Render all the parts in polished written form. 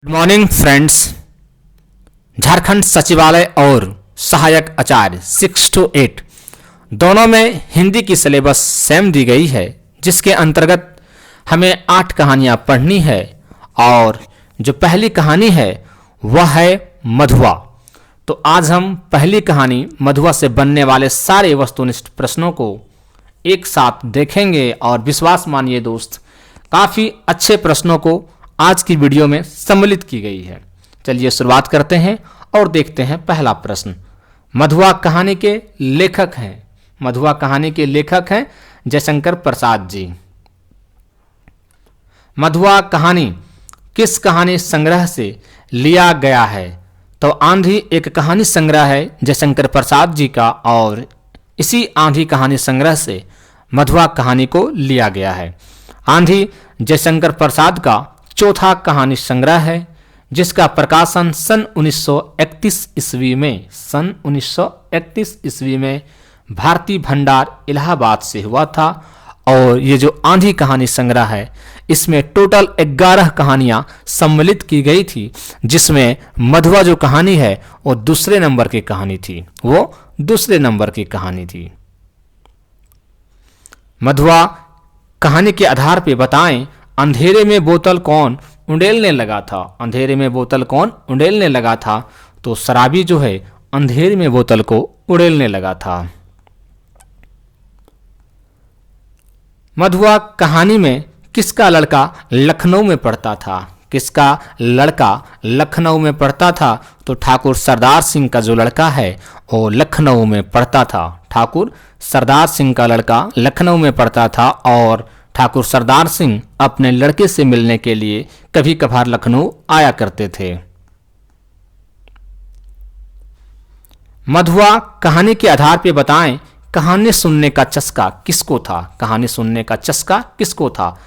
Good morning friends. Jharkhand सचिवालय और सहायक आचार्य 6 to 8 दोनों में हिंदी की सिलेबस सेम दी गई है, जिसके अंतर्गत हमें 8 कहानियां पढ़नी है और जो पहली कहानी है वह है मधुआ। तो आज हम पहली कहानी मधुआ से बनने वाले सारे वस्तुनिष्ठ प्रश्नों को एक साथ देखेंगे और विश्वास मानिए दोस्त, काफ़ी अच्छे प्रश्नों को आज की वीडियो में सम्मिलित की गई है। चलिए शुरुआत करते हैं और देखते हैं पहला प्रश्न। मधुआ कहानी के लेखक हैं, मधुआ कहानी के लेखक हैं जयशंकर प्रसाद जी। मधुआ कहानी किस कहानी संग्रह से लिया गया है? तो आंधी एक कहानी संग्रह है जयशंकर प्रसाद जी का और इसी आंधी कहानी संग्रह से मधुआ कहानी को लिया गया है। आंधी जयशंकर प्रसाद का चौथा कहानी संग्रह है, जिसका प्रकाशन सन 1931 ईस्वी में भारती भंडार इलाहाबाद से हुआ था। और ये जो आंधी कहानी संग्रह है इसमें टोटल 11 कहानियां सम्मिलित की गई थी, जिसमें मधुआ जो कहानी है वो दूसरे नंबर की कहानी थी। मधुआ कहानी के आधार पे बताएं, अंधेरे में बोतल कौन उंडेलने लगा था? अंधेरे में बोतल कौन उंडेलने लगा था? तो शराबी जो है अंधेरे में बोतल को उड़ेलने लगा था। मधुआ कहानी में किसका लड़का लखनऊ में पढ़ता था? किसका लड़का लखनऊ में पढ़ता था? तो ठाकुर सरदार सिंह का जो लड़का है वो लखनऊ में पढ़ता था। ठाकुर सरदार सिंह का लड़का लखनऊ में पढ़ता था और ठाकुर सरदार सिंह अपने लड़के से मिलने के लिए कभी कभार लखनऊ आया करते थे। मधुआ कहानी के आधार पर बताएं, कहानी सुनने का चस्का किसको था? कहानी सुनने का चस्का किसको था?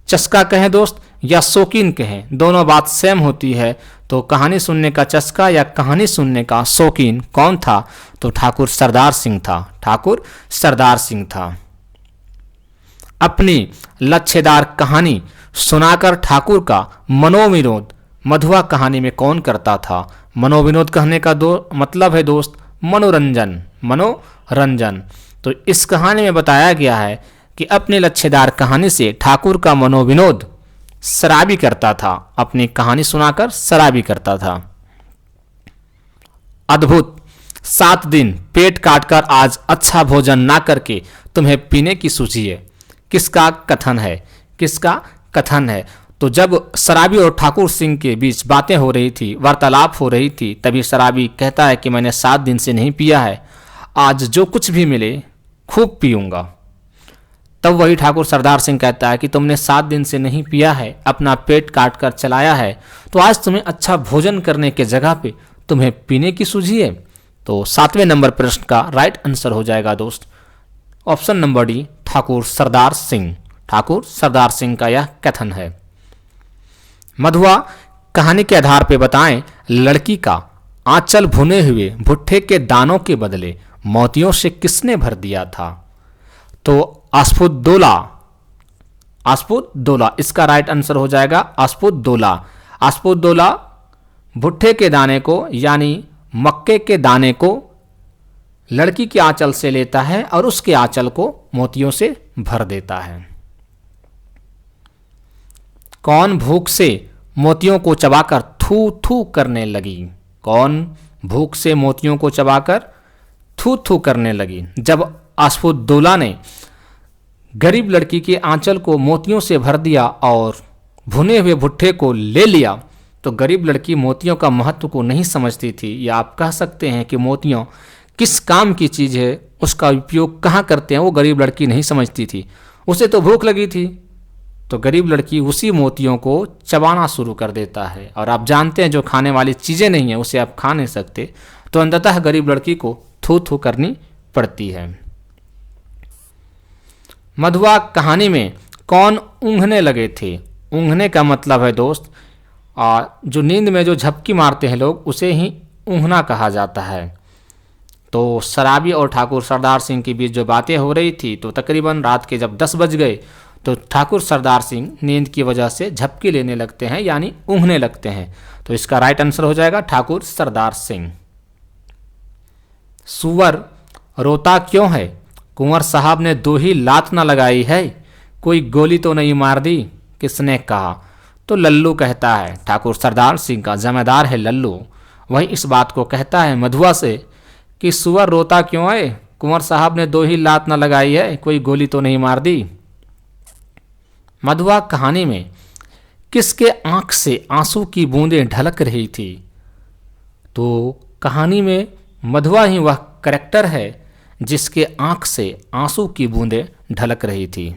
चस्का कहें दोस्त या शौकीन कहें, दोनों बात सेम होती है। तो कहानी सुनने का चस्का या कहानी सुनने का शौकीन कौन था? तो ठाकुर सरदार सिंह था। ठाकुर सरदार सिंह था। अपनी लच्छेदार कहानी सुनाकर ठाकुर का मनोविनोद मधुआ कहानी में कौन करता था? मनोविनोद कहने का मतलब है दोस्त मनोरंजन। तो इस कहानी में बताया गया है कि अपनी लच्छेदार कहानी से ठाकुर का मनोविनोद शराबी करता था। अपनी कहानी सुनाकर शराबी करता था। अद्भुत 7 दिन पेट काटकर आज अच्छा भोजन ना करके तुम्हें पीने की सूझी है, किसका कथन है? किसका कथन है? तो जब शराबी और ठाकुर सिंह के बीच बातें हो रही थी, वार्तालाप हो रही थी, तभी शराबी कहता है कि मैंने 7 दिन से नहीं पिया है, आज जो कुछ भी मिले खूब पीऊंगा। तब वही ठाकुर सरदार सिंह कहता है कि तुमने 7 दिन से नहीं पिया है, अपना पेट काट कर चलाया है, तो आज तुम्हें अच्छा भोजन करने के जगह पे तुम्हें पीने की सूझी है। तो 7वें नंबर प्रश्न का राइट आंसर हो जाएगा दोस्त option number D, Thakur Sardar Singh. Thakur Sardar Singh का यह कथन है। मधुआ कहानी के आधार पर बताएं, लड़की का आंचल भुने हुए भुट्टे के दानों के बदले मोतियों से किसने भर दिया था? तो आस्पुदोला इसका राइट आंसर हो जाएगा आस्पुदोला भुट्टे के दाने को यानी मक्के के दाने को लड़की के आंचल से लेता है और उसके आंचल को मोतियों से भर देता है। कौन भूख से मोतियों को चबाकर थू थू करने लगी? कौन भूख से मोतियों को चबाकर थू थू करने लगी? जब आस्पुदोला ने गरीब लड़की के आंचल को मोतियों से भर दिया और भुने हुए भुट्टे को ले लिया, तो गरीब लड़की मोतियों का महत्व को नहीं समझती थी, या आप कह सकते हैं कि मोतियों किस काम की चीज़ है, उसका उपयोग कहाँ करते हैं, वो गरीब लड़की नहीं समझती थी। उसे तो भूख लगी थी, तो गरीब लड़की उसी मोतियों को चबाना शुरू कर देता है। और आप जानते हैं जो खाने वाली चीज़ें नहीं हैं उसे आप खा नहीं सकते, तो अंततः गरीब लड़की को थू थू करनी पड़ती है। मधुआ कहानी में कौन ऊँघने लगे थे? ऊँघने का मतलब है दोस्त जो नींद में जो झपकी मारते हैं लोग, उसे ही ऊँघना कहा जाता है। तो शराबी और ठाकुर सरदार सिंह के बीच जो बातें हो रही थी, तो तकरीबन रात के जब 10 बज गए तो ठाकुर सरदार सिंह नींद की वजह से झपकी लेने लगते हैं, यानी ऊँघने लगते हैं। तो इसका राइट आंसर हो जाएगा ठाकुर सरदार सिंह। सुअर रोता क्यों है? कुंवर साहब ने 2 ही लात न लगाई है, कोई गोली तो नहीं मार दी? किसने कहा? तो लल्लू कहता है। ठाकुर सरदार सिंह का जमादार है लल्लू, वही इस बात को कहता है मधुआ से कि सुअर रोता क्यों है? कुंवर साहब ने 2 ही लात न लगाई है, कोई गोली तो नहीं मार दी? मधुआ कहानी में किसके आंख से आंसू की बूंदें ढलक रही थी? तो कहानी में मधुआ ही वह कैरेक्टर है जिसके आंख से आंसू की बूंदें ढलक रही थी।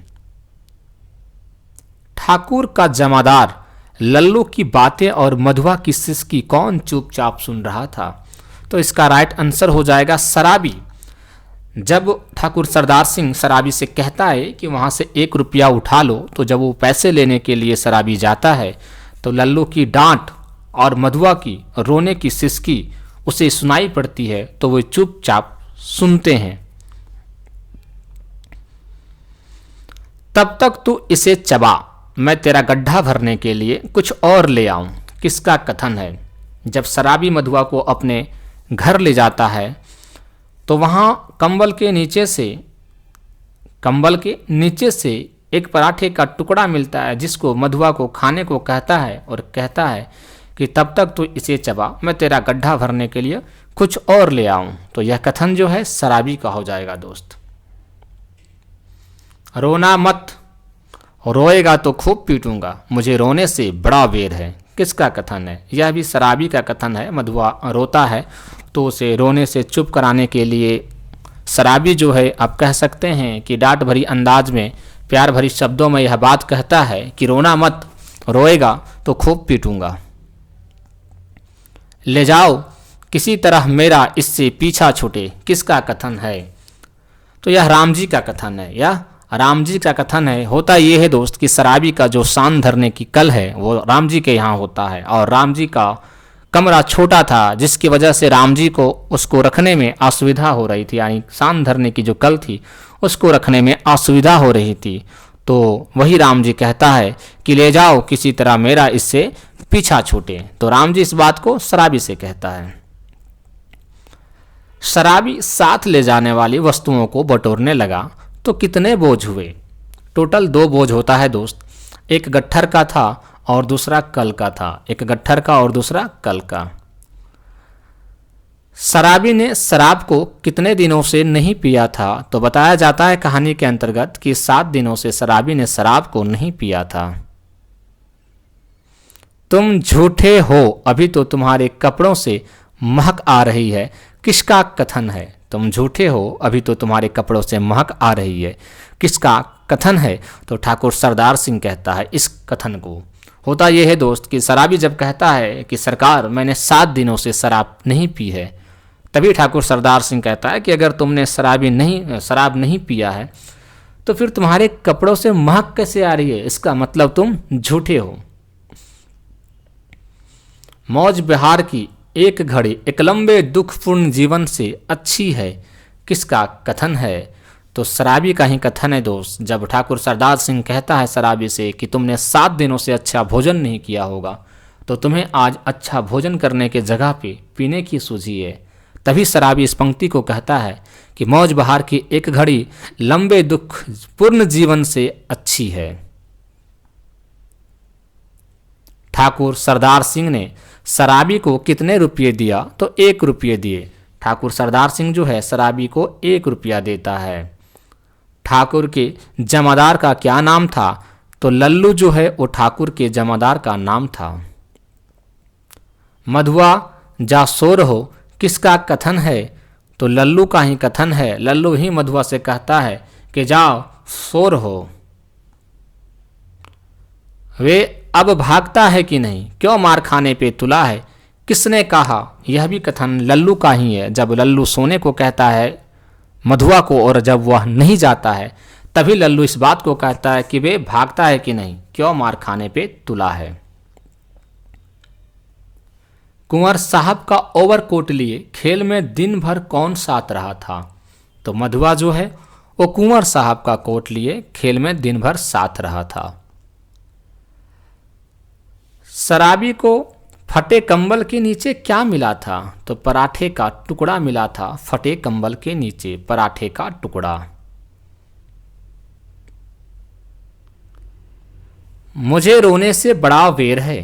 ठाकुर का जमादार लल्लू की बातें और मधुआ की सिसकी कौन चुपचाप सुन रहा था? तो इसका राइट आंसर हो जाएगा शराबी। जब ठाकुर सरदार सिंह शराबी से कहता है कि वहाँ से 1 रुपया उठा लो, तो जब वो पैसे लेने के लिए शराबी जाता है तो लल्लू की डांट और मधुआ की रोने की सिसकी उसे सुनाई पड़ती है, तो वो चुपचाप सुनते हैं। तब तक तू इसे चबा, मैं तेरा गड्ढा भरने के लिए कुछ और ले आऊं। किसका कथन है? जब शराबी मधुआ को अपने घर ले जाता है तो वहाँ कंबल के नीचे से एक पराठे का टुकड़ा मिलता है, जिसको मधुआ को खाने को कहता है और कहता है कि तब तक तू इसे चबा, मैं तेरा गड्ढा भरने के लिए कुछ और ले आऊं। तो यह कथन जो है शराबी का हो जाएगा दोस्त। रोना मत, रोएगा तो खूब पीटूंगा, मुझे रोने से बड़ा वेर है। किसका कथन है? यह भी शराबी का कथन है। मधुआ रोता है तो उसे रोने से चुप कराने के लिए शराबी जो है, आप कह सकते हैं कि डांट भरी अंदाज में, प्यार भरी शब्दों में यह बात कहता है कि रोना मत, रोएगा तो खूब पीटूंगा। ले जाओ किसी तरह मेरा इससे पीछा छूटे। किसका कथन है? तो यह राम जी का कथन है। यह राम जी का कथन है। होता यह है दोस्त कि शराबी का जो सान धरने की कल है वो राम जी के यहाँ होता है, और राम जी का कमरा छोटा था, जिसकी वजह से राम जी को उसको रखने में असुविधा हो रही थी, यानी सान धरने की जो कल थी उसको रखने में असुविधा हो रही थी। तो वही राम जी कहता है कि ले जाओ किसी तरह मेरा इससे पीछा छूटे। तो राम जी इस बात को शराबी से कहता है। शराबी साथ ले जाने वाली वस्तुओं को बटोरने लगा तो कितने बोझ हुए? टोटल 2 बोझ होता है दोस्त, एक गट्ठर का था और दूसरा कल का था। एक गट्ठर का और दूसरा कल का। शराबी ने शराब को कितने दिनों से नहीं पिया था? तो बताया जाता है कहानी के अंतर्गत कि 7 दिनों से शराबी ने शराब को नहीं पिया था। तुम झूठे हो, अभी तो तुम्हारे कपड़ों से महक आ रही है। किसका कथन है? तुम झूठे हो, अभी तो तुम्हारे कपड़ों से महक आ रही है। किसका कथन है? तो ठाकुर सरदार सिंह कहता है इस कथन को। होता यह है दोस्त कि शराबी जब कहता है कि सरकार मैंने 7 दिनों से शराब नहीं पी है, तभी ठाकुर सरदार सिंह कहता है कि अगर तुमने शराब नहीं पिया है तो फिर तुम्हारे कपड़ों से महक कैसे आ रही है? इसका मतलब तुम झूठे हो। मौज बिहार की एक घड़ी एक लंबे दुखपूर्ण जीवन से अच्छी है। किसका कथन है? तो शराबी का ही कथन है दोस्त। जब ठाकुर सरदार सिंह कहता है शराबी से कि तुमने 7 दिनों से अच्छा भोजन नहीं किया होगा, तो तुम्हें आज अच्छा भोजन करने के जगह पे पीने की सूझी है, तभी शराबी इस पंक्ति को कहता है कि मौज बहार की एक घड़ी लंबे दुख पूर्ण जीवन से अच्छी है। ठाकुर सरदार सिंह ने शराबी को कितने रुपये दिया? तो 1 रुपये दिए। ठाकुर सरदार सिंह जो है शराबी को 1 रुपया देता है। ठाकुर के जमादार का क्या नाम था? तो लल्लू जो है वो ठाकुर के जमादार का नाम था। मधुआ जा सो रहो, किसका कथन है? तो लल्लू का ही कथन है। लल्लू ही मधुआ से कहता है कि जाओ सो रहो। वे अब भागता है कि नहीं, क्यों मार खाने पे तुला है? किसने कहा? यह भी कथन लल्लू का ही है। जब लल्लू सोने को कहता है मधुआ को और जब वह नहीं जाता है, तभी लल्लू इस बात को कहता है कि वे भागता है कि नहीं, क्यों मार खाने पे तुला है। कुंवर साहब का ओवरकोट लिए खेल में दिन भर कौन साथ रहा था? तो मधुआ जो है वो कुंवर साहब का कोट लिए खेल में दिन भर साथ रहा था। शराबी को फटे कंबल के नीचे क्या मिला था? तो पराठे का टुकड़ा मिला था फटे कंबल के नीचे, पराठे का टुकड़ा। मुझे रोने से बड़ा वेर है,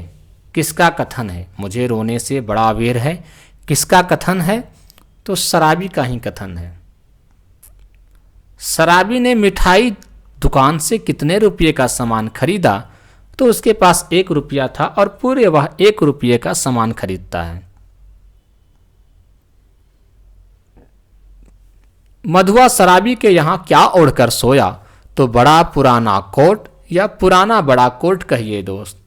किसका कथन है? मुझे रोने से बड़ा वेर है, किसका कथन है? तो शराबी का ही कथन है। शराबी ने मिठाई दुकान से कितने रुपये का सामान खरीदा? तो उसके पास 1 रुपया था और पूरे वह 1 रुपये का सामान खरीदता है। मधुआ शराबी के यहां क्या ओढ़कर सोया? तो बड़ा पुराना कोट या पुराना बड़ा कोट कहिए दोस्त,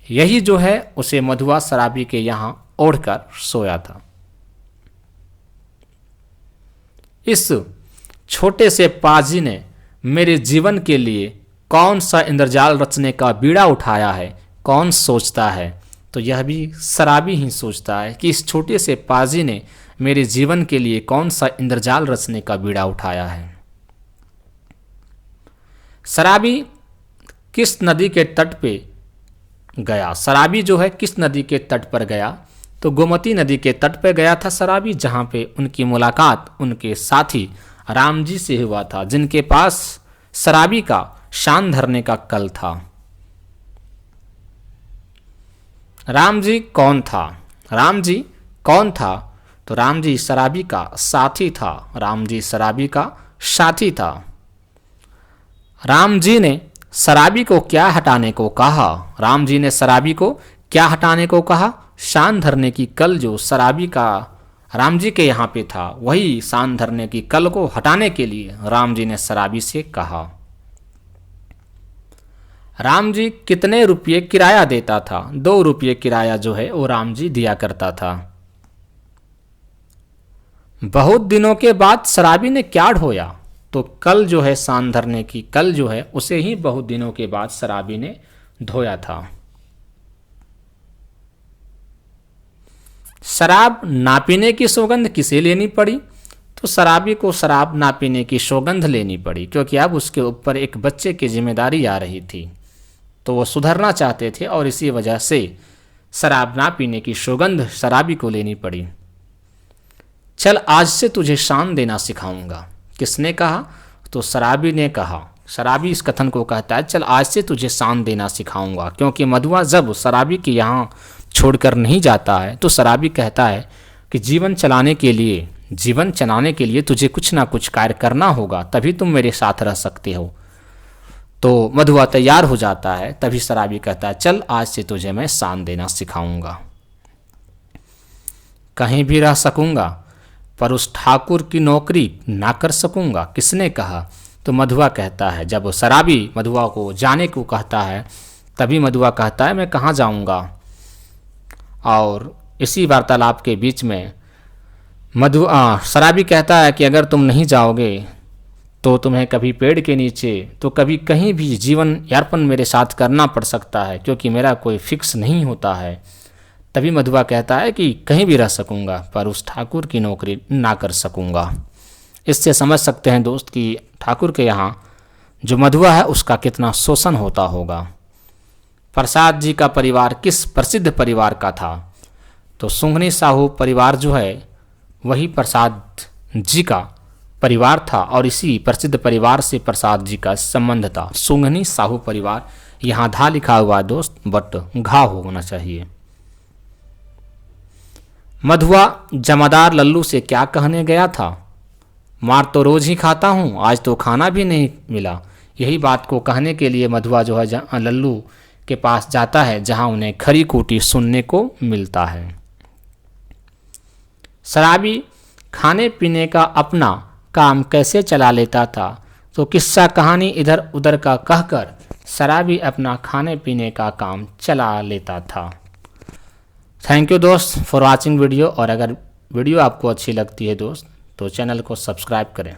यही जो है उसे मधुआ शराबी के यहां ओढ़कर सोया था। इस छोटे से पाजी ने मेरे जीवन के लिए कौन सा इंद्रजाल रचने का बीड़ा उठाया है? कौन सोचता है? तो यह भी शराबी ही सोचता है कि इस छोटे से पाजी ने मेरे जीवन के लिए कौन सा इंद्रजाल रचने का बीड़ा उठाया है। शराबी किस नदी के तट पे गया? शराबी जो है किस नदी के तट पर गया? तो गोमती नदी के तट पर गया था शराबी, जहाँ पे उनकी मुलाकात उनके साथी राम जी से हुआ था, जिनके पास शराबी का शान धरने का कल था। राम जी कौन था? राम जी कौन था? तो राम जी शराबी का साथी था। राम जी शराबी का साथी था। राम जी ने शराबी को क्या हटाने को कहा? राम जी ने शराबी को क्या हटाने को कहा? शान धरने की कल जो शराबी का राम जी के यहाँ पे था, वही शान धरने की कल को हटाने के लिए राम जी ने शराबी से कहा। राम जी कितने रुपये किराया देता था? 2 रुपये किराया जो है वो राम जी दिया करता था। बहुत दिनों के बाद शराबी ने क्या ढोया? तो कल जो है शान धरने की कल जो है उसे ही बहुत दिनों के बाद शराबी ने धोया था। शराब ना पीने की सौगंध किसे लेनी पड़ी? तो शराबी को शराब ना पीने की सौगंध लेनी पड़ी, क्योंकि अब उसके ऊपर एक बच्चे की जिम्मेदारी आ रही थी, तो वो सुधरना चाहते थे और इसी वजह से शराब ना पीने की सौगंध शराबी को लेनी पड़ी। चल आज से तुझे शान देना सिखाऊंगा। किसने कहा? तो शराबी ने कहा। शराबी इस कथन को कहता है, चल आज से तुझे शान देना सिखाऊंगा, क्योंकि मधुआ जब शराबी के यहाँ छोड़कर नहीं जाता है तो शराबी कहता है कि जीवन चलाने के लिए तुझे कुछ ना कुछ कार्य करना होगा, तभी तुम मेरे साथ रह सकते हो। तो मधुआ तैयार हो जाता है, तभी शराबी कहता है, चल आज से तुझे मैं शान देना सिखाऊंगा। कहीं भी रह सकूंगा पर उस ठाकुर की नौकरी ना कर सकूंगा। किसने कहा? तो मधुआ कहता है। जब शराबी मधुआ को जाने को कहता है, तभी मधुआ कहता है, मैं कहाँ जाऊंगा? और इसी वार्तालाप के बीच में शराबी कहता है कि अगर तुम नहीं जाओगे तो तुम्हें कभी पेड़ के नीचे तो कभी कहीं भी जीवन यापन मेरे साथ करना पड़ सकता है, क्योंकि मेरा कोई फिक्स नहीं होता है। तभी मधुआ कहता है कि कहीं भी रह सकूंगा पर उस ठाकुर की नौकरी ना कर सकूंगा। इससे समझ सकते हैं दोस्त कि ठाकुर के यहाँ जो मधुआ है उसका कितना शोषण होता होगा। प्रसाद जी का परिवार किस प्रसिद्ध परिवार का था? तो सुंघनी साहू परिवार जो है वही प्रसाद जी का परिवार था और इसी प्रसिद्ध परिवार से प्रसाद जी का संबंध था। सुंघनी साहू परिवार, यहाँ धा लिखा हुआ है दोस्त, बट घा होना चाहिए। मधुआ जमादार लल्लू से क्या कहने गया था? मार तो रोज ही खाता हूँ, आज तो खाना भी नहीं मिला। यही बात को कहने के लिए मधुआ जो है लल्लू के पास जाता है, जहाँ उन्हें खरी खोटी सुनने को मिलता है। शराबी खाने पीने का अपना काम कैसे चला लेता था? तो किस्सा कहानी इधर उधर का कहकर शराबी अपना खाने पीने का काम चला लेता था। थैंक यू दोस्त फॉर वॉचिंग वीडियो। और अगर वीडियो आपको अच्छी लगती है दोस्त तो चैनल को सब्सक्राइब करें।